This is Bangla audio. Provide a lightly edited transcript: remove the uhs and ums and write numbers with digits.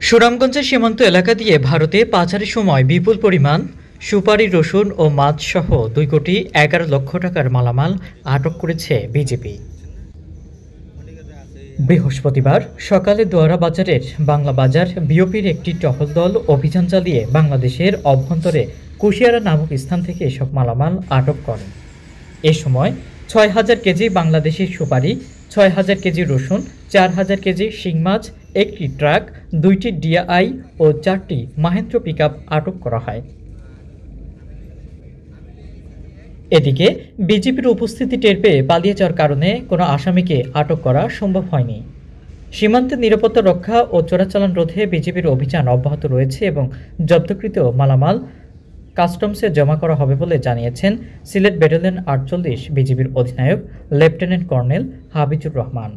সুনামগঞ্জের সীমান্ত এলাকা দিয়ে ভারতে পাচারের সময় বিপুল পরিমাণ সুপারি, রসুন ও মাছ সহ 2,11,00,000 টাকার মালামাল আটক করেছে বিজিবি। বৃহস্পতিবার সকালে দোয়ারা বাজারের বাংলা বাজার বিওপির একটি টহল দল অভিযান চালিয়ে বাংলাদেশের অভ্যন্তরে কুশিয়ারা নামক স্থান থেকে এসব মালামাল আটক করে। এ সময় 6,000 কেজি বাংলাদেশি সুপারি, 6,000 কেজি রসুন, 4,000 কেজি শিং মাছ, একটি ট্রাক, 2টি ডিআই ও 4টি মাহেন্দ্র পিকআপ আটক করা হয়। এদিকে বিজিবির উপস্থিতি টের পেয়ে পালিয়ে যাওয়ার কারণে কোনো আসামিকে আটক করা সম্ভব হয়নি। সীমান্তের নিরাপত্তা রক্ষা ও চোরাচালান রোধে বিজিবির অভিযান অব্যাহত রয়েছে এবং জব্দকৃত মালামাল কাস্টমসে জমা করা হবে বলে জানিয়েছেন সিলেট ব্যাটালিয়ন 48 বিজিবির অধিনায়ক লেফটেন্যান্ট কর্নেল হাবিজুর রহমান।